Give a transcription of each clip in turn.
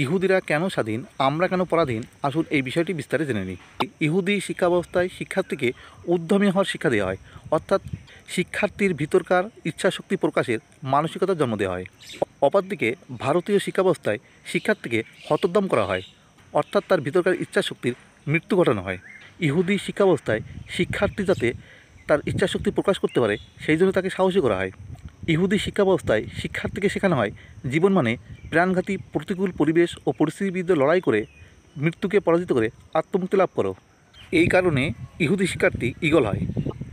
ইহুদিরা কেন স্বাধীন, আমরা কেন পরাধীন, আসুন এই বিষয়টি বিস্তারে জেনে নিই। ইহুদি শিক্ষা ব্যবস্থায় শিক্ষার্থীকে উদ্যমী হওয়ার শিক্ষা দেওয়া হয়, অর্থাৎ শিক্ষার্থীর ভিতরকার ইচ্ছাশক্তি প্রকাশের মানসিকতার জন্ম দেওয়া হয়। অপরদিকে ভারতীয় শিক্ষা ব্যবস্থায় শিক্ষার্থীকে হতোদ্যম করা হয়, অর্থাৎ তার ভিতরকার ইচ্ছাশক্তির মৃত্যু ঘটানো হয়। ইহুদি শিক্ষা ব্যবস্থায় শিক্ষার্থী যাতে তার ইচ্ছাশক্তি প্রকাশ করতে পারে সেই জন্য তাকে সাহসী করা হয়। ইহুদি শিক্ষা ব্যবস্থায় শিক্ষার্থীকে শেখানো হয় জীবন মানে প্রাণঘাতী প্রতিকূল পরিবেশ ও পরিস্থিতির বিরুদ্ধে লড়াই করে মৃত্যুকে পরাজিত করে আত্মমুক্তি লাভ করো। এই কারণে ইহুদি শিক্ষার্থী ঈগল হয়।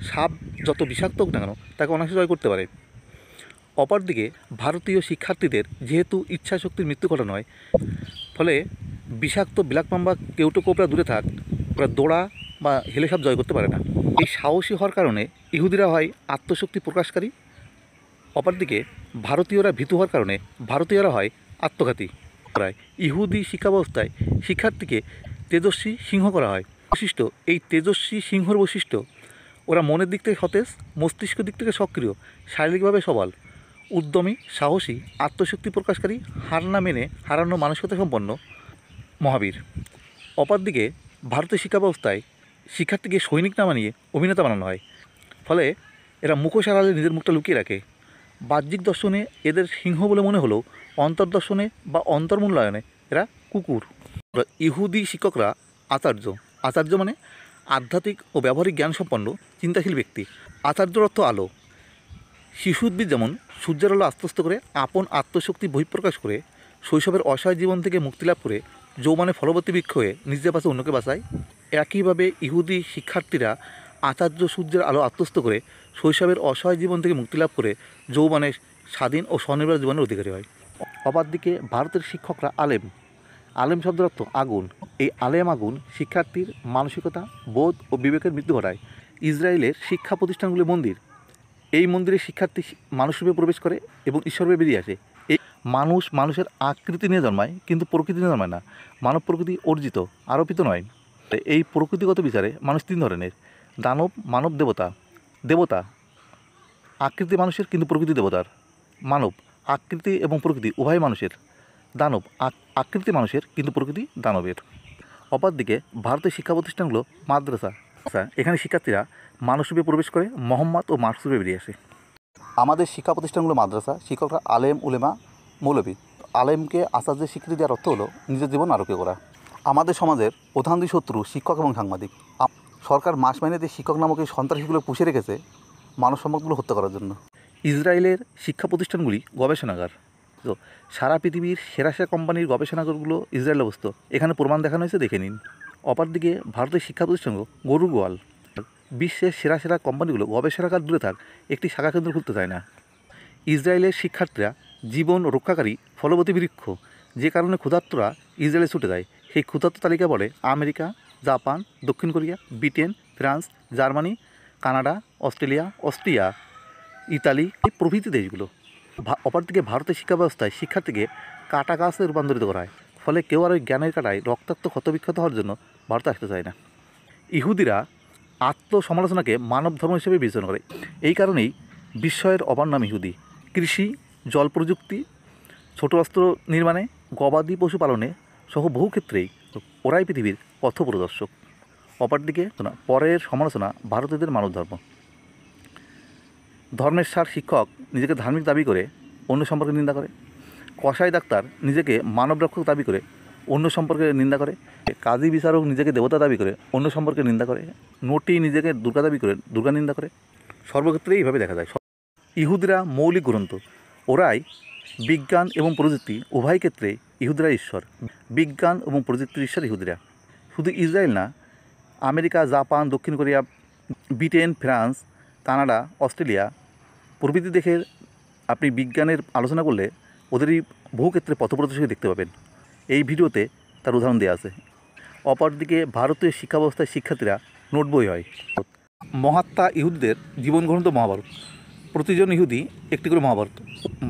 সাপ যত বিষাক্ত হোক না কেন তাকে অনায়াসে জয় করতে পারে। অপরদিকে ভারতীয় শিক্ষার্থীদের যেহেতু ইচ্ছাশক্তির মৃত্যু ঘটানো হয়, ফলে বিষাক্ত ব্ল্যাক মাম্বা কেউটো কোবরা দূরে থাক, ওরা দৌড়া বা হেলে সাপ জয় করতে পারে না। এই সাহসী হওয়ার কারণে ইহুদিরা হয় আত্মশক্তি প্রকাশকারী। অপরদিকে ভারতীয়রা ভীতু হওয়ার কারণে ভারতীয়রা হয় আত্মঘাতী। প্রায় ইহুদি শিক্ষা ব্যবস্থায় শিক্ষার্থীকে তেজস্বী সিংহ করা হয়। বৈশিষ্ট্য, এই তেজস্বী সিংহর বৈশিষ্ট্য ওরা মনের দিক থেকে সতেজ, মস্তিষ্কের দিক থেকে সক্রিয়, শারীরিকভাবে সবল, উদ্যমী, সাহসী, আত্মশক্তি প্রকাশকারী, হার না মেনে হারানো মানসিকতা সম্পন্ন মহাবীর। অপরদিকে ভারতের শিক্ষা ব্যবস্থায় শিক্ষার্থীকে সৈনিক না বানিয়ে অভিনেতা বানানো হয়, ফলে এরা মুখোশ আড়ালে নিজের মুখটা লুকিয়ে রাখে। বাহ্যিক দর্শনে এদের সিংহ বলে মনে হলেও অন্তর্দর্শনে বা অন্তর্মূল্যায়নে এরা কুকুর। ইহুদি শিক্ষকরা আচার্য মানে আধ্যাত্মিক ও ব্যবহারিক জ্ঞান সম্পন্ন চিন্তাশীল ব্যক্তি। আচার্যর অর্থ আলো। শিশু উদ্ভিদ যেমন সূর্যের আলো আস্তে আস্তে করে আপন আত্মশক্তি বহিঃপ্রকাশ করে শৈশবের অসহায় জীবন থেকে মুক্তি লাভ করে যৌবনে ফলবতী বৃক্ষ হয়ে নিজের পাশে অন্যকে বাঁচায়, একইভাবে ইহুদি শিক্ষার্থীরা আচার্য সূর্যের আলো আত্মস্থ করে শৈশবের অসহায় জীবন থেকে মুক্তি লাভ করে যৌবনে স্বাধীন ও স্বনির্ভর জীবনের অধিকারী হয়। অপরদিকে ভারতের শিক্ষকরা আলেম শব্দের অর্থ আগুন। এই আলেম আগুন শিক্ষার্থীর মানসিকতা, বোধ ও বিবেকের মৃত্যু ঘটায়। ইসরায়েলের শিক্ষা প্রতিষ্ঠানগুলি মন্দির। এই মন্দিরে শিক্ষার্থী মানুষরূপে প্রবেশ করে এবং ঈশ্বররূপে বেরিয়ে আসে। এই মানুষের আকৃতি নিয়ে জন্মায়, কিন্তু প্রকৃতি নিয়ে জন্মায় না। মানব প্রকৃতি অর্জিত, আরোপিত নয়। এই প্রকৃতিগত বিচারে মানুষ তিন ধরনের: দানব, মানব, দেবতা আকৃতি মানুষের, কিন্তু প্রকৃতি দেবতার। মানব আকৃতি এবং প্রকৃতি উভয় মানুষের। দানব আকৃতি মানুষের, কিন্তু প্রকৃতি দানবের। অপরদিকে ভারতের শিক্ষা প্রতিষ্ঠানগুলো মাদ্রাসা। এখানে শিক্ষার্থীরা মানুষরূপে প্রবেশ করে মোহাম্মদ ও মার্কস রূপে বেরিয়ে আসে। আমাদের শিক্ষা প্রতিষ্ঠানগুলো মাদ্রাসা। শিক্ষকরা আলেম, উলেমা, মৌলবী। আলেমকে আচার্যের স্বীকৃতি দেওয়ার অর্থ হলো নিজের জীবন আরোগ্য করা। আমাদের সমাজের প্রধান দুই শত্রু শিক্ষক এবং সাংবাদিক। সরকার মাস মাইনেতে শিক্ষক নামক এই সন্ত্রাসীগুলো পুষে রেখেছে মানব সম্পদগুলো হত্যা করার জন্য। ইসরায়েলের শিক্ষা প্রতিষ্ঠানগুলি গবেষণাগার। তো সারা পৃথিবীর সেরা কোম্পানির গবেষণাগারগুলো ইসরায়েলে অবস্থিত। এখানে প্রমাণ দেখানো হয়েছে, দেখে নিন। অপরদিকে ভারতের শিক্ষা প্রতিষ্ঠানগুলো গরুর গোয়াল। বিশ্বের সেরা কোম্পানিগুলো গবেষণাগার দূরে থাক, একটি শাখা কেন্দ্র খুলতে চায় না। ইসরায়েলের শিক্ষার্থীরা জীবন রক্ষাকারী ফলবতী বৃক্ষ, যে কারণে ক্ষুধার্তরা ইসরায়েলে ছুটে যায়। সেই ক্ষুধার্ত তালিকা বলে আমেরিকা, জাপান, দক্ষিণ Korea, Britain, France, Germany, Canada, Austria, Italy, এই প্রভৃতি দেশগুলো। অপরদিকে ভারতের শিক্ষা ব্যবস্থায় শিক্ষার্থীকে কাটা গাছে রূপান্তরিত করা হয়, ফলে কেউ আর ওই জ্ঞানের কাটায় রক্তাক্ত ক্ষতবিক্ষত হওয়ার জন্য ভারতে আসতে চায় না। ইহুদিরা আত্মসমালোচনাকে মানব ধর্ম হিসেবে বিবেচনা করে। এই কারণেই বিস্ময়ের অপার নাম ইহুদি। কৃষি, জল প্রযুক্তি, ছোট অস্ত্র নির্মাণে, গবাদি পশু পালনে সহ বহু ক্ষেত্রেই ওরাই পৃথিবীর পথপ্রদর্শক। অপরদিকে পরের সমালোচনা ভারতীয়দের মানব ধর্ম। ধর্মের সার শিক্ষক নিজেকে ধার্মিক দাবি করে অন্য সম্পর্কে নিন্দা করে। কসাই ডাক্তার নিজেকে মানবরক্ষক দাবি করে অন্য সম্পর্কে নিন্দা করে। কাজী বিচারক নিজেকে দেবতা দাবি করে অন্য সম্পর্কে নিন্দা করে। নটি নিজেকে দুর্গা দাবি করে দুর্গা নিন্দা করে। সর্বক্ষেত্রেই এইভাবে দেখা যায়। ইহুদিরা মৌলিক গ্রন্থ। ওরাই বিজ্ঞান এবং প্রযুক্তি উভয় ক্ষেত্রে ইহুদিরা ঈশ্বর। বিজ্ঞান এবং প্রযুক্তির ঈশ্বর ইহুদিরা। শুধু ইসরায়েল না, আমেরিকা, জাপান, দক্ষিণ Korea, Britain, France, Canada, Australia প্রভৃতি দেশের আপনি বিজ্ঞানের আলোচনা করলে ওদেরই বহু ক্ষেত্রে পথপ্রদর্শক দেখতে পাবেন। এই ভিডিওতে তার উদাহরণ দেওয়া আছে। অপরদিকে ভারতীয় শিক্ষা ব্যবস্থায় শিক্ষার্থীরা নোট বই হয়। মহাত্মা ইহুদিদের জীবনগ্রন্থ মহাভারত। প্রতিজন ইহুদি একটি করে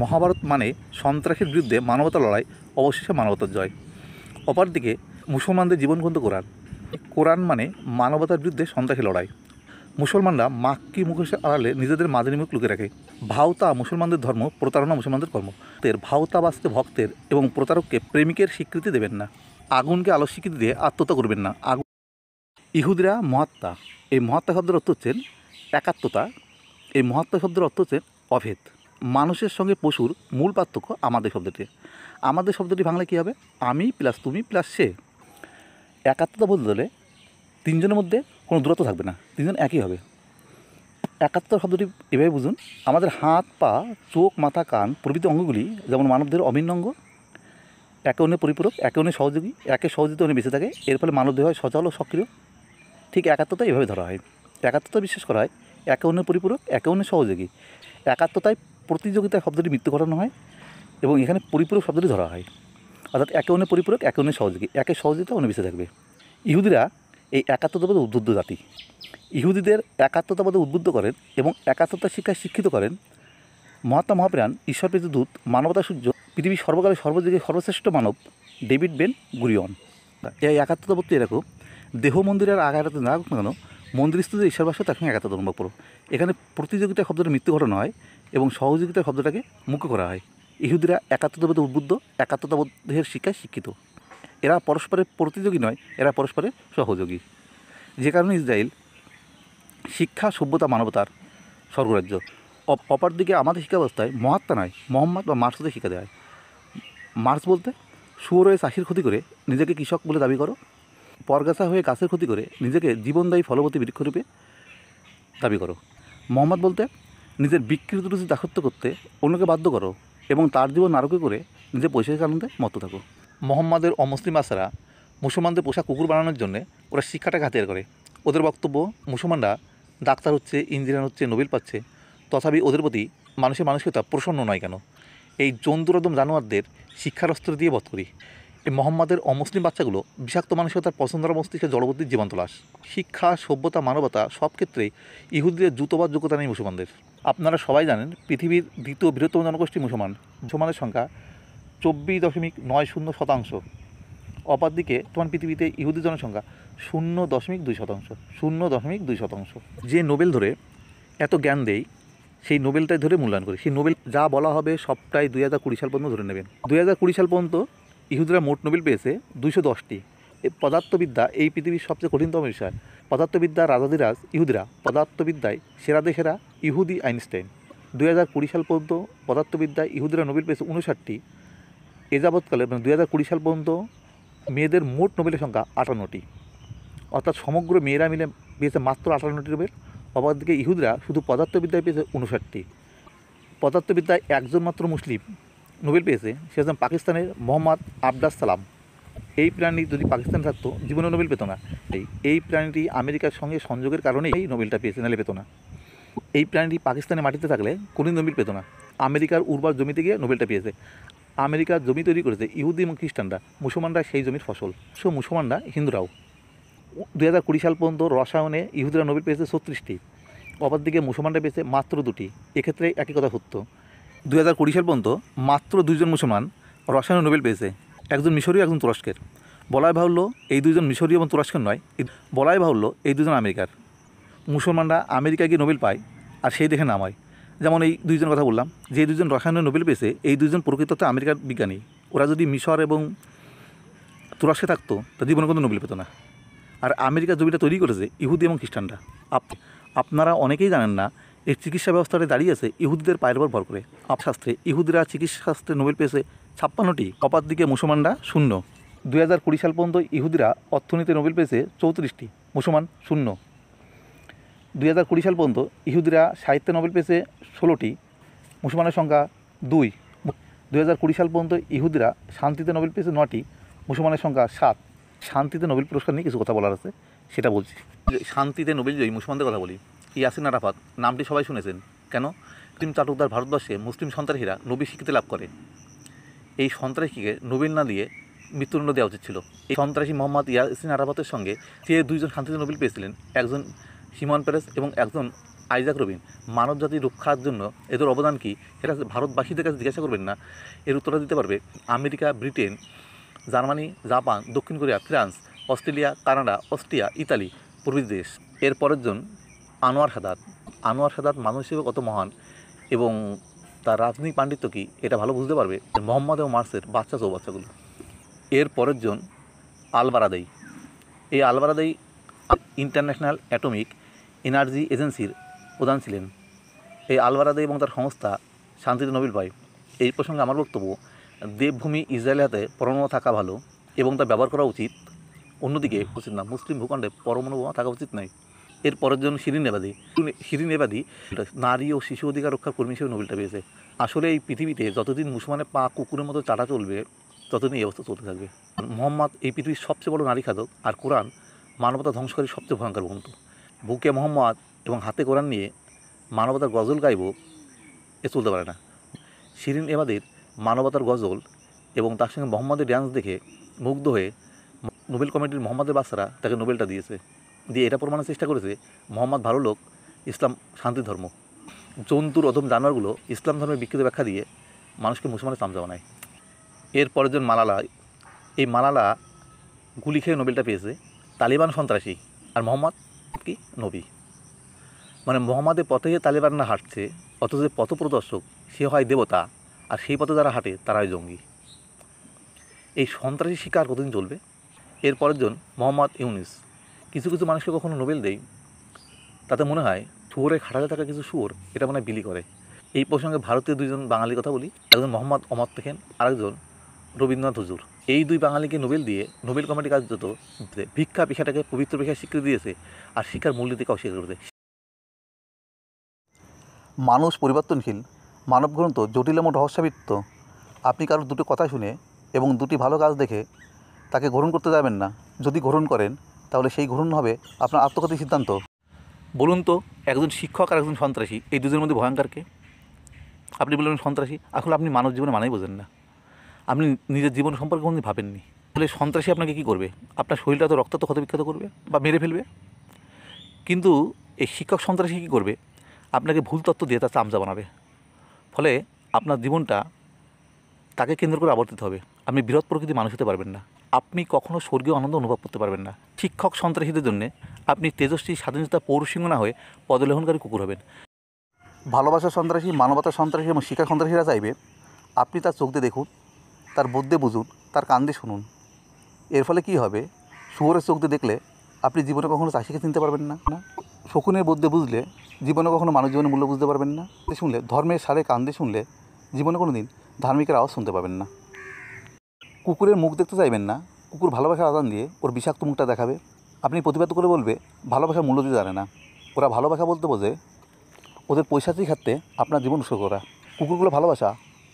মহাভারত মানে সন্ত্রাসের বিরুদ্ধে মানবতার লড়াই, অবশেষে মানবতার জয়। অপরদিকে মুসলমানদের জীবনগ্রন্থ কোরআন মানে মানবতার বিরুদ্ধে সন্ত্রাসী লড়াই। মুসলমানরা মাক্কি মুখোশের আড়ালে নিজেদের মাদানী মুখ লুকিয়ে রাখে। ভাওতা মুসলমানদের ধর্ম, প্রতারণা মুসলমানদের কর্ম। ভাওতাবাজকে ভক্তের এবং প্রতারককে প্রেমিকের স্বীকৃতি দেবেন না। আগুনকে আলোর স্বীকৃতি দিয়ে আত্মহত্যা করবেন না। ইহুদিরা মহাত্মা, এই মহাত্মা শব্দের অর্থ হচ্ছেন একাত্মতা। এই মহাত্মা শব্দের অর্থ হচ্ছে অভেদ। মানুষের সঙ্গে পশুর মূল পার্থক্য আমাদের শব্দটি। আমাদের শব্দটি বাংলায় কী হবে? আমি প্লাস তুমি প্লাস সে। একাত্মতা বলতে হলে তিনজনের মধ্যে কোনো দূরত্ব থাকবে না, তিনজন একই হবে। একাত্মতা শব্দটি এভাবে বুঝুন, আমাদের হাত, পা, চোখ, মাথা, কান প্রভৃতি অঙ্গগুলি যেমন মানবদেহের অভিন্ন অঙ্গ, একে অন্যের পরিপূরক, একে অন্যের সহযোগী, একে সহযোগিতা অন্য বেঁচে থাকে, এর ফলে মানবদেহ হয় সচল ও সক্রিয়। ঠিক একাত্মতা এভাবে ধরা হয়। একাত্মতা বিশ্বাস করা হয় একে অন্যের পরিপূরক, একে অন্যের সহযোগী। একাত্মতায় প্রতিযোগিতার শব্দটি মৃত্যু ঘটানো হয় এবং এখানে পরিপূরক শব্দটি ধরা হয়, অর্থাৎ একে অন্যের পরিপূরক, একে অন্যের সহযোগী, একে সহযোগিতা অন্য বেঁচে থাকবে। ইহুদিরা এই একাত্মতাবোধে উদ্বুদ্ধ জাতি। ইহুদিদের একাত্মতাবোধে উদ্বুদ্ধ করেন এবং একাত্মতার শিক্ষায় শিক্ষিত করেন মহাত্মা মহাপ্রাণ, ঈশ্বর প্রেরিত দূত, মানবতা সূর্য, পৃথিবীর সর্বকালে সর্বযুগে সর্বশ্রেষ্ঠ মানব ডেভিড বেন গুরিয়ন। এই একাত্মতাবোধটি এরকম, দেহ মন্দিরের আঘাত না হোক না কেন, মন্দিরস্থিত ঈশ্বরবাসী তার সঙ্গে একাত্মতা অনুভব করো। এখানে প্রতিযোগিতার শব্দটা মৃত্যু ঘটানো হয় এবং সহযোগিতার শব্দটাকে মুখ্য করা হয়। ইহুদিরা একাত্মতাবোধে উদ্বুদ্ধ, একাত্মতাবোধের শিক্ষায় শিক্ষিত। এরা পরস্পরের প্রতিযোগী নয়, এরা পরস্পরের সহযোগী। যে কারণে ইসরায়েল শিক্ষা, সভ্যতা, মানবতার স্বর্গরাজ্য। অপরদিকে আমাদের শিক্ষা ব্যবস্থায় মহাত্মা নয়, মোহাম্মদ বা মার্কসদের শিক্ষা দেওয়া হয়। মার্কস বলতে শুয়োর হয়ে চাষির ক্ষতি করে নিজেকে কৃষক বলে দাবি করো, পরগাছা হয়ে গাছের ক্ষতি করে নিজেকে জীবনদায়ী ফলবতী বৃক্ষরূপে দাবি করো। মোহাম্মদ বলতে নিজের বিকৃত রুচি দাসত্ব করতে অন্যকে বাধ্য করো এবং তার জীবন নারকে করে নিজের পৈশাচিক আনন্দে মত্ত থাকো। মোহাম্মদের অমুসলিম আসারা মুসলমানদের পোশাক কুকুর বানানোর জন্য ওরা শিক্ষাটাকে হাতিয়ার করে। ওদের বক্তব্য মুসলমানরা ডাক্তার হচ্ছে, ইঞ্জিনিয়ার হচ্ছে, নোবেল পাচ্ছে, তথাপি ওদের প্রতি মানুষের মানসিকতা প্রসন্ন নয় কেন? এই জন্তুরদম জানোয়ারদের শিক্ষার অস্ত্র দিয়ে বধ করি। এই মোহাম্মদের অমুসলিম বাচ্চাগুলো বিষাক্ত মানসিকতার পছন্দরা মস্তিষ্কের জড়বুদ্ধির জীবন্ত লাশ। শিক্ষা, সভ্যতা, মানবতা সব ক্ষেত্রেই ইহুদিদের জুতোবাদ যোগ্যতা নেই মুসলমানদের। আপনারা সবাই জানেন পৃথিবীর দ্বিতীয় বৃহত্তম জনগোষ্ঠী মুসলমান। মুসলমানের সংখ্যা 24.90%। অপরদিকে পৃথিবীতে ইহুদি জনসংখ্যা 0.2%। 0.2%। যে নোবেল ধরে এত জ্ঞান দেয় সেই নোবেলটাই ধরে মূল্যায়ন করে। সেই নোবেল যা বলা হবে সবটাই 2020 সাল পর্যন্ত ধরে নেবেন। 2020 সাল পর্যন্ত ইহুদিরা মোট নোবেল পেয়েছে 210টি। পদার্থবিদ্যা এই পৃথিবীর সবচেয়ে কঠিনতম বিষয়। পদার্থবিদ্যা রাজাধিরাজ ইহুদিরা, পদার্থবিদ্যায় সেরাদের সেরা ইহুদি আইনস্টাইন। 2020 সাল পর্যন্ত পদার্থবিদ্যায় ইহুদিরা নোবেল পেয়েছে 59টি। এ যাবৎকালে 2020 সাল পর্যন্ত মেয়েদের মোট নোবেলের সংখ্যা 58টি, অর্থাৎ সমগ্র মেয়েরা মিলে পেয়েছে মাত্র 58টি নোবেল। অপরদিকে ইহুদিরা শুধু পদার্থবিদ্যায় পেয়েছে 59টি। পদার্থবিদ্যায় একজন মাত্র মুসলিম নোবেল পেয়েছে, সে হচ্ছেন পাকিস্তানের মোহাম্মদ আবদাস সালাম। এই প্রাণী যদি পাকিস্তানে থাকতো জীবনে নোবেল পেত না। এই প্রাণীটি আমেরিকার সঙ্গে সংযোগের কারণেই এই নোবেলটা পেয়েছে, নাহলে পেত না। এই প্রাণীটি পাকিস্তানের মাটিতে থাকলে কোনোদিন নোবেল পেত না। আমেরিকার উর্বর জমিতে গিয়ে নোবেলটা পেয়েছে। আমেরিকার জমি তৈরি করেছে ইহুদি এবং খ্রিস্টানরা, মুসলমানরা সেই জমির ফসল। মুসলমানরা, হিন্দুরাও। 2020 সাল পর্যন্ত রসায়নে ইহুদিরা নোবেল পেয়েছে 36টি, অপরদিকে মুসলমানরা পেয়েছে মাত্র 2টি। এক্ষেত্রে একই কথা সত্য। 2020 সাল পর্যন্ত মাত্র 2জন মুসলমান রসায়নে নোবেল পেয়েছে, একজন মিশরীয়, একজন তুরস্কের। বলাই বাহুল্য এই 2জন মিশরীয় এবং তুরস্কের নয়, বলাই বাহুল্য এই 2জন আমেরিকার। মুসলমানরা আমেরিকায় গিয়ে নোবেল পায় আর সেই দেখে নাম হয়। যেমন এই 2জন কথা বললাম, যে 2জন রসায়নে নোবেল পেয়েছে এই 2জন প্রকৃততে আমেরিকার বিজ্ঞানী। ওরা যদি মিশর এবং তুরস্কে থাকতো তা জীবনে কোনো নোবেল পেত না। আর আমেরিকার জমিটা তৈরি করেছে ইহুদি এবং খ্রিস্টানরা। আপনারা অনেকেই জানেন না এই চিকিৎসা ব্যবস্থাটা দাঁড়িয়ে আছে ইহুদিদের পায়ের উপর ভর করে। শাস্ত্রে ইহুদিরা চিকিৎসা শাস্ত্রে নোবেল পেয়েছে 56টি, অপরদিকে মুসলমানরা 0। 2020 সাল পর্যন্ত ইহুদিরা অর্থনীতিতে নোবেল পেয়েছে 34টি, মুসলমান 0। 2020 সাল পর্যন্ত ইহুদিরা সাহিত্যে নোবেল পেয়েছে 16টি, মুসলমানের সংখ্যা 2। 2020 সাল পর্যন্ত ইহুদিরা শান্তিতে নোবেল পেয়েছে 9টি, মুসলমানের সংখ্যা 7। শান্তিতে নোবেল পুরস্কার নিয়ে কিছু কথা বলার আছে, সেটা বলছি। শান্তিতে নোবেল জয়ী মুসলমানদের কথা বলি। ইয়াসিন আরাফাত নামটি সবাই শুনেছেন কেন? মুসলিম চাটুকদার ভারতবর্ষে মুসলিম সন্ত্রাসীরা নবী স্বীকৃতি লাভ করে। এই সন্ত্রাসীকে নোবেল না দিয়ে মৃত্যুদণ্ড দেওয়া উচিত ছিল। এই সন্ত্রাসী মোহাম্মদ ইয়াসিন আরাফাতের সঙ্গে সে 2জন শান্তিতে নোবেল পেয়েছিলেন, একজন সিমন পেরেস এবং একজন আইজাক রবিন। মানব জাতির রক্ষার জন্য এদের অবদান কী এটা ভারতবাসীদের কাছে জিজ্ঞাসা করবেন না, এর উত্তরটা দিতে পারবে আমেরিকা, ব্রিটেন, জার্মানি, জাপান, দক্ষিণ Korea, France, Australia, Canada, Austria, Italy প্রভৃতি দেশ। এর পরের জন আনোয়ার সাদাত মানুষ হিসেবে কত মহান এবং তার রাজনৈতিক পাণ্ডিত্য কী এটা ভালো বুঝতে পারবে মোহাম্মদ এবং মার্সের বাচ্চাগুলো। এর পরের জন আল-বারাদাই। এই আল-বারাদাই ইন্টারন্যাশনাল অ্যাটমিক এনার্জি এজেন্সির প্রধান ছিলেন। এই আল-বারাদাই এবং তার সংস্থা শান্তিতে নোবেল পায়। এই প্রসঙ্গে আমার বক্তব্য, দেবভূমি ইসরায়েলের হাতে পরমাণু থাকা ভালো এবং তা ব্যবহার করা উচিত, অন্যদিকে উচিত না। মুসলিম ভূখণ্ডে পরমাণু বোমা থাকা উচিত নয়। এর পরের জন শিরিন এবাদি নারী ও শিশু অধিকার রক্ষার কর্মী হিসেবে নোবেলটা পেয়েছে। আসলে এই পৃথিবীতে যতদিন মুসলমানের পা কুকুরের মতো চাটা চলবে ততদিন এই অবস্থা চলতে থাকবে। মোহাম্মদ এই পৃথিবীর সবচেয়ে বড় নারী খাদক, আর কোরআন মানবতা ধ্বংসকারী সবচেয়ে ভয়ঙ্কর গ্রন্থ। বুকে মোহাম্মদ এবং হাতে কোরআন নিয়ে মানবতার গজল গাইব, এ চলতে পারে না। শিরিন এবাদির মানবতার গজল এবং তার সঙ্গে মোহাম্মদের ড্যান্স দেখে মুগ্ধ হয়ে নোবেল কমিটির মোহাম্মদের বাচ্চারা তাকে নোবেলটা দিয়ে এটা প্রমাণের চেষ্টা করেছে মোহাম্মদ ভালো লোক, ইসলাম শান্তি ধর্ম। জন্তুর অধম জানোয়ারগুলো ইসলাম ধর্মের বিকৃত ব্যাখ্যা দিয়ে মানুষকে মুসলমানের চামচা বানায়। এর পরের জন মালালা। এই মালালা গুলি খেয়ে নোবেলটা পেয়েছে। তালিবান সন্ত্রাসী আর মোহাম্মদ কি নবী। মানে মোহাম্মদের পথে তালিবানরা হাঁটছে, অথচ পথপ্রদর্শক সে হয় দেবতা, আর সেই পথে যারা হাঁটে তারাই জঙ্গি। এই সন্ত্রাসী শিকার কতদিন চলবে? এর পরের জন মোহাম্মদ ইউনুস। কিছু মানুষকে কখনো নোবেল দেয়, তাতে মনে হয় শুয়োরে খাটাতে থাকা কিছু শুয়োর এটা মনে হয় বিলি করে। এই প্রসঙ্গে ভারতীয় দুইজন বাঙালির কথা বলি। একজন মোহাম্মদ অমর্ত্য সেন, আরেকজন রবীন্দ্রনাথ হুজুর। এই দুই বাঙালিকে নোবেল দিয়ে নোবেল কমিটি কার্যত ভিক্ষা পেশাটাকে পবিত্র পেশায় স্বীকৃতি দিয়েছে, আর শিক্ষার মূলনীতিকে অস্বীকার করেছে। মানুষ পরিবর্তনশীল, মানব গ্রন্থ জটিল এবং রহস্যাবৃত্ত। আপনি কারোর দুটো কথা শুনে এবং দুটি ভালো কাজ দেখে তাকে গ্রহণ করতে যাবেন না। যদি গ্রহণ করেন তাহলে সেই গ্রহণ হবে আপনার আত্মঘাতী সিদ্ধান্ত। বলুন তো, একজন শিক্ষক আর একজন সন্ত্রাসী, এই দুজনের মধ্যে ভয়ঙ্কর কে? আপনি বললেন সন্ত্রাসী, আসলে আপনি মানব জীবনে মানেই বোঝেন না। আপনি নিজের জীবন সম্পর্কে কোনোদিন ভাবেননি। তাহলে সন্ত্রাসী আপনাকে কী করবে? আপনার শরীরটা তো রক্তাক্ত ক্ষতবিক্ষত করবে বা মেরে ফেলবে। কিন্তু এই শিক্ষক সন্ত্রাসী কী করবে? আপনাকে ভুল তথ্য দিয়ে তার চামচা বানাবে। ফলে আপনার জীবনটা তাকে কেন্দ্র করে আবর্তিত হবে। আপনি বৃহৎ প্রকৃতির মানুষ হতে পারবেন না। আপনি কখনো স্বর্গীয় আনন্দ অনুভব করতে পারবেন না। শিক্ষক সন্ত্রাসীদের জন্যে আপনি তেজস্বী স্বাধীনতা পৌরসিংহ না হয়ে পদলেহনকারী কুকুর হবেন। ভালোবাসার সন্ত্রাসী, মানবতার সন্ত্রাসী এবং শিক্ষা সন্ত্রাসীরা চাইবে আপনি তার চোখ দিয়ে দেখুন, তার বোধ দিয়ে বুঝুন, তার কান দিয়ে শুনুন। এর ফলে কী হবে? শুয়োরের চোখ দিয়ে দেখলে আপনি জীবনে কখনো চাষিকে চিনতে পারবেন না। শকুনের বোধ দিয়ে বুঝলে জীবনে কখনো মানুষ জীবনের মূল্য বুঝতে পারবেন না। শুনলে ধর্মের সারে কান দিয়ে শুনলে জীবনে কোনো দিন ধার্মিকের আওয়াজ শুনতে পাবেন না। কুকুরের মুখ দেখতে চাইবেন না। কুকুর ভালোবাসার আদান দিয়ে ওর বিষাক্ত মুখটা দেখাবে। আপনি প্রতিবাদ করে বলবে ভালোবাসার মূল্য দিতে জানে না। ওরা ভালোবাসা বলতে বোঝে ওদের পৈশাচিক হাতে আপনার জীবন উৎসর্গ করা। কুকুরগুলো ভালোবাসা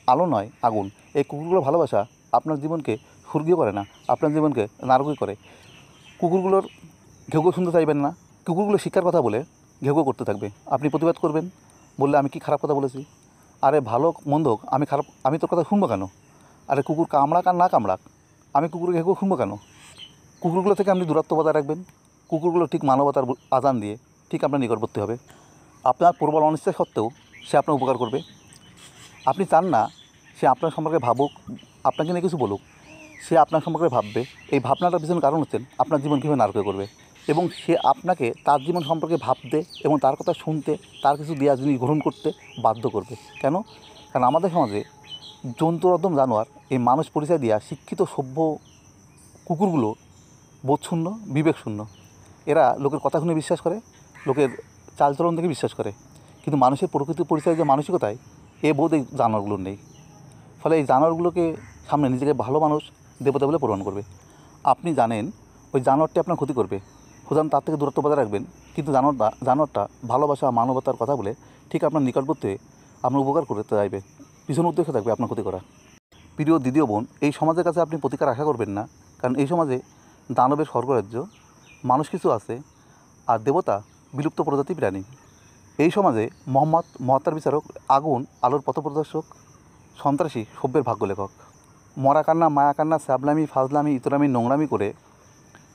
আলো নয়, আগুন। এই কুকুরগুলো ভালোবাসা আপনার জীবনকে স্বর্গীয় করে না, আপনার জীবনকে নারকীয় করে। কুকুরগুলোর ঘেউ শুনতে চাইবেন না। কুকুরগুলো শিক্ষার কথা বলে ঘেউ করতে থাকবে। আপনি প্রতিবাদ করবেন, বললে আমি কি খারাপ কথা বলেছি? আরে ভালো মন্দ আমি তোর কথা শুনবো কেন? আরে কুকুর কামড়াক আর না কামড়াক, আমি কুকুরের ঘেউ শুনবো কেন? কুকুরগুলো থেকে আপনি দূরত্ব বজায় রাখবেন। কুকুরগুলো ঠিক মানবতার আদান দিয়ে ঠিক আপনার নিকটবর্তী হবে। আপনার প্রবল অনিচ্ছা সত্ত্বেও সে আপনার উপকার করবে। আপনি চান না সে আপনার সম্পর্কে ভাবুক, আপনাকে নিয়ে কিছু বলুক। সে আপনার সম্পর্কে ভাববে। এই ভাবনাটার পিছনে কারণ হচ্ছেন আপনার জীবন কীভাবে নারকীয় করবে। এবং সে আপনাকে তার জীবন সম্পর্কে ভাবতে এবং তার কথা শুনতে, তার কিছু দেওয়া জিনিস গ্রহণ করতে বাধ্য করবে। কেন? কারণ আমাদের সমাজে জন্তুর অদম জানোয়ার এই মানুষ পরিচয় দেওয়া শিক্ষিত সভ্য কুকুরগুলো বোধশূন্য, বিবেকশূন্য। এরা লোকের কথা শুনে বিশ্বাস করে, লোকের চালচলন থেকে বিশ্বাস করে, কিন্তু মানুষের প্রকৃতি পরিচয় যে মানসিকতায় এ বোধ এই জানোয়ারগুলোর নেই। ফলে এই জানোয়ারগুলোকে সামনে নিজেকে ভালো মানুষ, দেবতা বলে প্রমাণ করবে। আপনি জানেন ওই জানোয়ারটি আপনার ক্ষতি করবে, সুতরাং তার থেকে দূরত্ব বজায় রাখবেন। কিন্তু জানোয়ারটা ভালোবাসা, মানবতার কথা বলে ঠিক আপনার নিকটবর্তী আপনার উপকার করতে চাইবে। পিছন উদ্দেশ্য থাকবে আপনার ক্ষতি করা। প্রিয় দ্বিতীয় বোন, এই সমাজের কাছে আপনি প্রতিকার আশা করবেন না। কারণ এই সমাজে দানবের স্বর্গরাজ্য, মানুষ কিছু আছে আর দেবতা বিলুপ্ত প্রজাতি প্রাণী। এই সমাজে মোহাম্মদ মহাত্মার বিচারক, আগুন আলোর পথপ্রদর্শক, সন্ত্রাসী সভ্যের ভাগ্য লেখক। মরা কান্না, মায়া কান্না, স্যাবলামি, ফাজলামি, ইতরামি, নোংরামি করে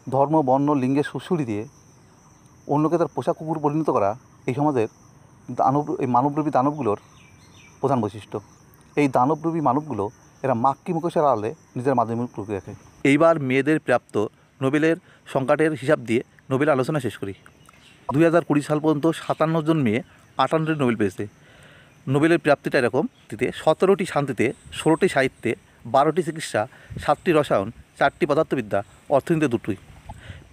ধর্ম, বর্ণ, লিঙ্গের সুশুরি দিয়ে অন্যকে তার পোষা কুকুর পরিণত করা এই সমাজের এই মানবরূপী দানবগুলোর প্রধান বৈশিষ্ট্য। এই দানবরূপী মানবগুলো এরা মাক্কি মুখোশের আড়ালে নিজের মাধ্যমিক প্রক্রিয়া রাখে। এইবার মেয়েদের প্রাপ্ত নোবেলের সংকটের হিসাব দিয়ে নোবেল আলোচনা শেষ করি। 2020 সাল পর্যন্ত 57 জন মেয়ে 58টি নোবেল পেয়েছে। নোবেলের প্রাপ্তিটা এরকম: 17টি শান্তিতে, 16টি সাহিত্যে, 12টি চিকিৎসা, 7টি রসায়ন, 4টি পদার্থবিদ্যা, অর্থনীতিতে 2টি।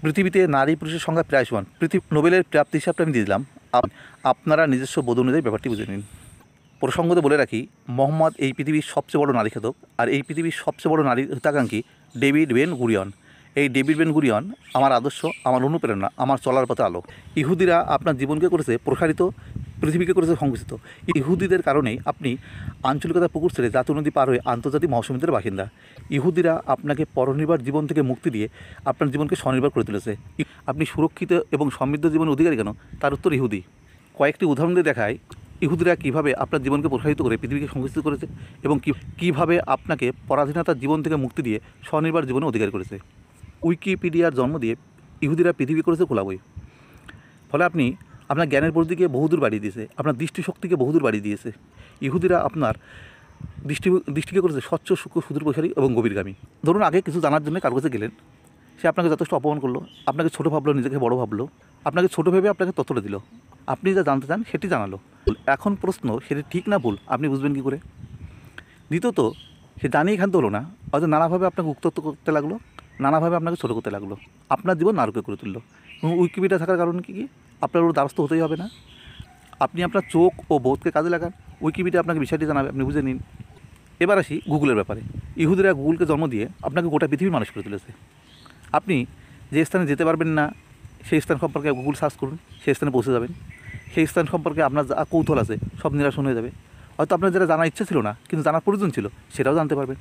পৃথিবীতে নারী পুরুষের সংখ্যা প্রায় সমান। নোবেলের প্রাপ্তি হিসাবটা আমি দিয়ে দিলাম, আপনারা নিজস্ব বোধ অনুযায়ী ব্যাপারটি বুঝে নিন। প্রসঙ্গত বলে রাখি, মোহাম্মদ এই পৃথিবীর সবচেয়ে বড় নারী খেদক, আর এই পৃথিবীর সবচেয়ে বড় নারী হিতাকাঙ্ক্ষী ডেভিড বেন গুরিয়ন। এই ডেভিড বেন গুরিয়ন আমার আদর্শ, আমার অনুপ্রেরণা, আমার চলার পথে আলো। ইহুদিরা আপনার জীবনকে করেছে প্রসারিত, পৃথিবীকে করেছে সংকুচিত। ইহুদিদের কারণেই আপনি আঞ্চলিকতা পুকুর ছেড়ে জাতীয় নদী পার হয়ে আন্তর্জাতিক মহাসমুদ্রের বাসিন্দা। ইহুদিরা আপনাকে পরনির্ভর জীবন থেকে মুক্তি দিয়ে আপনার জীবনকে স্বনির্ভর করে তুলেছে। আপনি সুরক্ষিত এবং সমৃদ্ধ জীবনের অধিকারী কেন? তার উত্তর ইহুদি। কয়েকটি উদাহরণ দিয়ে দেখায় ইহুদিরা কীভাবে আপনার জীবনকে প্রসারিত করে পৃথিবীকে সংকুচিত করেছে এবং কীভাবে আপনাকে পরাধীনতার জীবন থেকে মুক্তি দিয়ে স্বনির্ভর জীবনের অধিকার করেছে। উইকিপিডিয়ার জন্ম দিয়ে ইহুদিরা পৃথিবী করেছে খোলা বই। ফলে আপনার জ্ঞানের পরিধিকে বহুদূর বাড়িয়ে দিয়েছে, আপনার দৃষ্টিশক্তিকে বহুদূর বাড়িয়ে দিয়েছে। ইহুদিরা আপনার দৃষ্টিকে করেছে স্বচ্ছ, সূক্ষ্ম, সুদূর প্রসারী এবং গভীরগামী। ধরুন, আগে কিছু জানার জন্য কার কাছে গেলেন, সে আপনাকে যথেষ্ট অপমান করলো, আপনাকে ছোটো ভাবলো, নিজেকে বড় ভাবলো, আপনাকে ছোটো ভেবে আপনাকে তথ্যটা দিল, আপনি যা জানতে চান সেটি জানালো। এখন প্রশ্ন, সেটি ঠিক না ভুল আপনি বুঝবেন কী করে? দ্বিতীয়ত, সে জানিয়ে ক্ষান্ত হলো না, হয়তো নানাভাবে আপনাকে উত্তক্ত করতে লাগলো, নানাভাবে আপনাকে ছোটো করতে লাগলো, আপনার জীবন নারকীয় করে তুললো। এবং উইকিপিডিয়া থাকার কারণে কী আপনার ওর দ্বারস্থ হতেই হবে না। আপনি আপনার চোখ ও বোধকে কাজে লাগান, উইকিপিডিয়া আপনাকে বিষয়টি জানাবে, আপনি বুঝে নিন। এবার আসি গুগলের ব্যাপারে। ইহুদিরা গুগলকে জন্ম দিয়ে আপনাকে গোটা পৃথিবীর মানুষ করে তুলেছে। আপনি যে স্থানে যেতে পারবেন না, সেই স্থান সম্পর্কে গুগল সার্চ করুন, সেই স্থানে পৌঁছে যাবেন। সেই স্থান সম্পর্কে আপনার যা কৌতূহল আছে সব নিরাসন হয়ে যাবে। হয়তো আপনার যেটা জানার ইচ্ছে ছিল না, কিন্তু জানার প্রয়োজন ছিল, সেটাও জানতে পারবেন।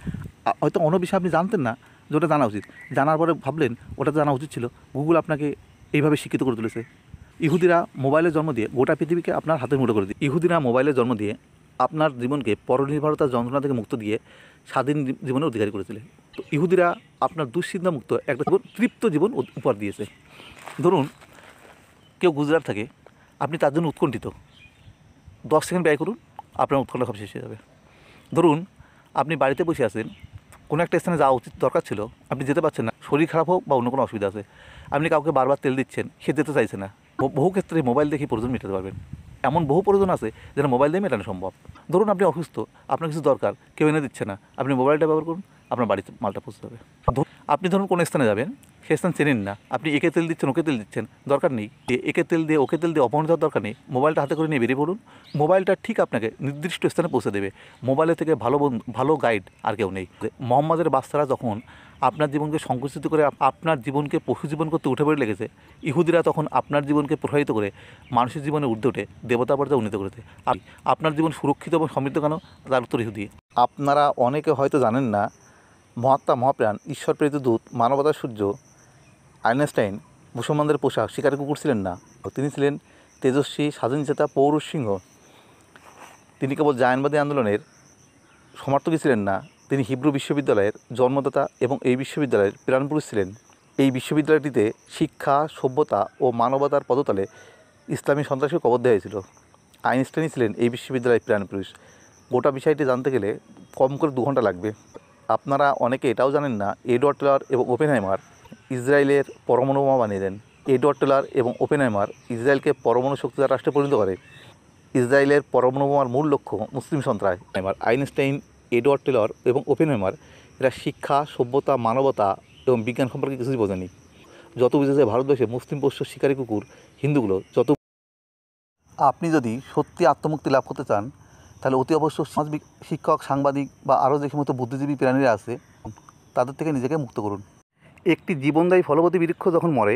হয়তো অন্য বিষয়ে আপনি জানতেন না যেটা জানা উচিত, জানার পরে ভাবলেন ওটা জানা উচিত ছিল। গুগল আপনাকে এইভাবে শিক্ষিত করে তুলেছে। ইহুদিরা মোবাইলের জন্ম দিয়ে গোটা পৃথিবীকে আপনার হাতের মুঠো করে দিয়ে ইহুদিরা মোবাইলের জন্ম দিয়ে আপনার জীবনকে পরনির্ভরতার যন্ত্রণা থেকে মুক্ত দিয়ে স্বাধীন জীবনের অধিকারী করেছিলেন। তো ইহুদিরা আপনার দুশ্চিন্তা মুক্ত একটা তৃপ্ত জীবন উপহার দিয়েছে। ধরুন, কেউ গুজরাট থাকে, আপনি তার জন্য উৎকণ্ঠিত, 10 সেকেন্ড ব্যয় করুন, আপনার উৎকণ্ঠা সব শেষ হয়ে যাবে। ধরুন, আপনি বাড়িতে বসে আছেন, কোনো একটা স্থানে যাওয়া উচিত দরকার ছিল, আপনি যেতে পারছেন না, শরীর খারাপ হোক বা অন্য কোনো অসুবিধা আছে, আপনি কাউকে বারবার তেল দিচ্ছেন, সে যেতে চাইছে না। বহু ক্ষেত্রে মোবাইল দেখে প্রয়োজন মেটাতে পারবেন। এমন বহু প্রয়োজন আছে যেটা মোবাইল দিয়ে মেটানো সম্ভব। ধরুন, আপনি অসুস্থ, আপনার কিছু দরকার, কেউ এনে দিচ্ছে না, আপনি মোবাইলটা ব্যবহার করুন, আপনার বাড়িতে মালটা পৌঁছে যাবে। আপনি ধরুন কোনো স্থানে যাবেন, সে স্থান চেনেন না, আপনি একে তেল দিচ্ছেন, ওকে তেল দিচ্ছেন, দরকার নেই, একে তেল দিয়ে ওকে তেল দিয়ে অপমানিত হওয়ার দরকার নেই। মোবাইলটা হাতে করে নিয়ে বেরিয়ে পড়ুন, মোবাইলটা ঠিক আপনাকে নির্দিষ্ট স্থানে পৌঁছে দেবে। মোবাইলের থেকে ভালো গাইড আর কেউ নেই। মোহাম্মদের বাচ্চারা যখন আপনার জীবনকে সংকুচিত করে আপনার জীবনকে পশু জীবন করতে উঠে পড়ে লেগেছে, ইহুদিরা তখন আপনার জীবনকে প্রভাবিত করে মানুষের জীবনে ঊর্ধ্বে উঠে দেবতা পর্যায়ে উন্নীত করেছে। আপনার জীবন সুরক্ষিত এবং সমৃদ্ধ কেন? তার উত্তর ইহুদি। আপনারা অনেকে হয়তো জানেন না, মহাত্মা, মহাপ্রাণ, ঈশ্বর প্রেরিত দূত, মানবতার সূর্য আইনস্টাইন মুসলমানদের পোশাক শিকারী কুকুর ছিলেন না। তিনি ছিলেন তেজস্বী, স্বাধীনচেতা পৌরুষ সিংহ। তিনি কেবল জায়নবাদী আন্দোলনের সমর্থকই ছিলেন না, তিনি হিব্রু বিশ্ববিদ্যালয়ের জন্মদাতা এবং এই বিশ্ববিদ্যালয়ের প্রাণপুরুষ ছিলেন। এই বিশ্ববিদ্যালয়টিতে শিক্ষা, সভ্যতা ও মানবতার পদতলে ইসলামী সন্ত্রাসী কবর দেওয়া হয়েছিল। আইনস্টাইনই ছিলেন এই বিশ্ববিদ্যালয়ের প্রাণপুরুষ। গোটা বিষয়টি জানতে গেলে কম করে 2 ঘন্টা লাগবে। আপনারা অনেকে এটাও জানেন না, এডওয়ার্ড টেলর এবং ওপেনহাইমার ইসরায়েলের পরমাণু বোমা বানিয়ে দেন। এডওয়ার্ড টেলর এবং ওপেনহাইমার ইসরায়েলকে পরমাণু শক্তিধর রাষ্ট্রে পরিণত করে। ইসরায়েলের পরমাণু বোমার মূল লক্ষ্য মুসলিম সন্ত্রাস। আইনস্টাইন, এডওয়ার্ড টেলর এবং ওপেনহাইমার এরা শিক্ষা, সভ্যতা, মানবতা এবং বিজ্ঞান সম্পর্কে কিছুই বোঝেনি। যত বুঝেছে ভারতবর্ষে মুসলিম পোষ্য শিকারী কুকুর হিন্দুগুলো যত। আপনি যদি সত্যি আত্মমুক্তি লাভ করতে চান, তাহলে অতি অবশ্য সমাজ শিক্ষক, সাংবাদিক বা আরও যে সমস্ত বুদ্ধিজীবী প্রাণীরা আছে তাদের থেকে নিজেকে মুক্ত করুন। একটি জীবনদায়ী ফলবতী বৃক্ষ যখন মরে,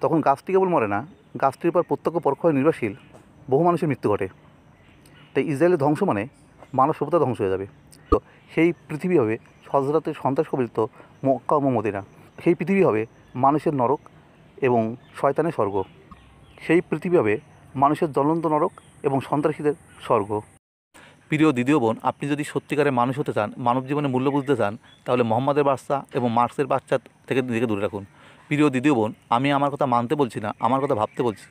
তখন গাছটি কেবল মরে না, গাছটির উপর প্রত্যক্ষ পরোক্ষ নির্ভরশীল বহু মানুষের মৃত্যু ঘটে। তাই ইসরায়েলের ধ্বংস মানে মানব সভ্যতা ধ্বংস হয়ে যাবে। তো সেই পৃথিবী হবে হযরতের সন্ত্রাস কবলিত মক্কা ও মদিনা। সেই পৃথিবী হবে মানুষের নরক এবং শয়তানের স্বর্গ। সেই পৃথিবী হবে মানুষের জ্বলন্ত নরক এবং সন্ত্রাসীদের স্বর্গ। প্রিয় দ্বিতীয় বোন, আপনি যদি সত্যিকারে মানুষ হতে চান, মানব জীবনের মূল্য বুঝতে চান, তাহলে মোহাম্মদের বাচ্চা এবং মার্ক্সের বাচ্চা থেকে নিজেকে দূরে রাখুন। প্রিয় দ্বিতীয় বোন, আমি আমার কথা মানতে বলছি না, আমার কথা ভাবতে বলছি।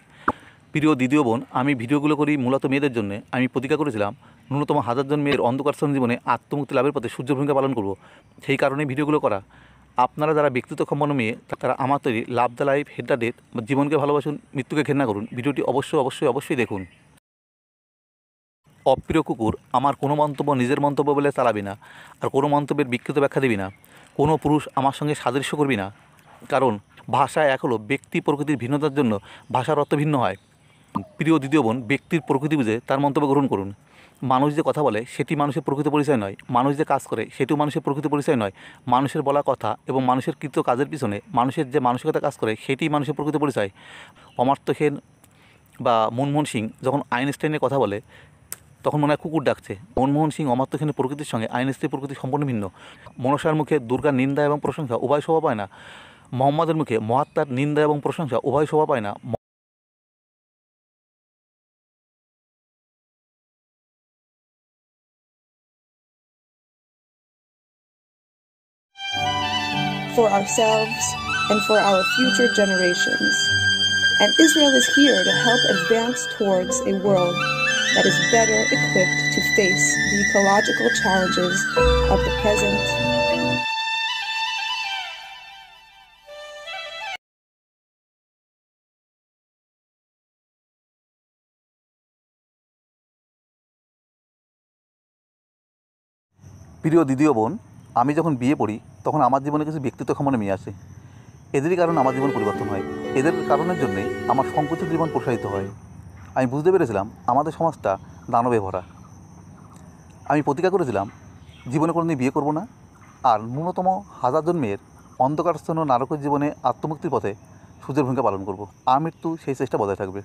প্রিয় দ্বিতীয় বোন, আমি ভিডিওগুলো করি মূলত মেয়েদের জন্য। আমি প্রতিজ্ঞা করেছিলাম ন্যূনতম 1000 জন মেয়ের অন্ধকারচ্ছন্ন জীবনে আত্মমুক্তি লাভের পথে সূর্য ভূমিকা পালন করব। সেই কারণেই ভিডিওগুলো করা। আপনারা যারা ব্যক্তিত্ব সম্পন্ন মেয়ে তারা আমার তৈরি love the life head the death, জীবনকে ভালোবাসুন মৃত্যুকে ঘেন্না করুন ভিডিওটি অবশ্যই দেখুন। অপ্রিয় কুকুর, আমার কোনো মন্তব্য নিজের মন্তব্য বলে চালাবি না, আর কোনো মন্তব্যের বিকৃত ব্যাখ্যা দিবি না। কোনো পুরুষ আমার সঙ্গে সাদৃশ্য করবি না, কারণ ভাষা এক হলো, ব্যক্তি প্রকৃতির ভিন্নতার জন্য ভাষার অর্থ ভিন্ন হয়। প্রিয় দ্বিতীয় বোন, ব্যক্তির প্রকৃতি বুঝে তার মন্তব্য গ্রহণ করুন। মানুষ যে কথা বলে সেটি মানুষের প্রকৃত পরিচয় নয়, মানুষ যে কাজ করে সেটিও মানুষের প্রকৃত পরিচয় নয়। মানুষের বলা কথা এবং মানুষের কৃত কাজের পিছনে মানুষের যে মানসিকতা কাজ করে সেটিই মানুষের প্রকৃত পরিচয়। অমর্ত্য সেন বা মনমোহন সিং যখন আইনস্টাইনের কথা বলে তখন মনে হয় কুকুর ডাকছে। মনমোহন সিং অমর্ত্য সেনের প্রকৃতির সঙ্গে আইনস্টাইনের প্রকৃতি সম্পূর্ণ ভিন্ন। মনসার মুখে দুর্গার নিন্দা এবং প্রশংসা উভয় শোভা পায় না, মোহাম্মদের মুখে মহাত্মার নিন্দা এবং প্রশংসা উভয় শোভা পায় না। For ourselves and for our future generations. And Israel is here to help advance towards a world that is better equipped to face the ecological challenges of the present. প্রিয় দ্বিতীয় বোন, আমি যখন বিয়ে পড়ি তখন আমার জীবনে কিছু ব্যক্তিত্ব সম্পন্ন মেয়ে আসে। এদেরই কারণে আমার জীবন পরিবর্তন হয়। এদের কারণের জন্যেই আমার সংকুচিত জীবন প্রসারিত হয়। আমি বুঝতে পেরেছিলাম আমাদের সমাজটা দানবে ভরা। আমি প্রতিজ্ঞা করেছিলাম জীবনে কোনোদিন বিয়ে করব না, আর ন্যূনতম 1000 জন্মের অন্ধকারচ্ছন্ন নারকের জীবনে আত্মমুক্তির পথে সূর্যের ভূমিকা পালন করব। আমৃত্যু সেই চেষ্টা বজায় থাকবে।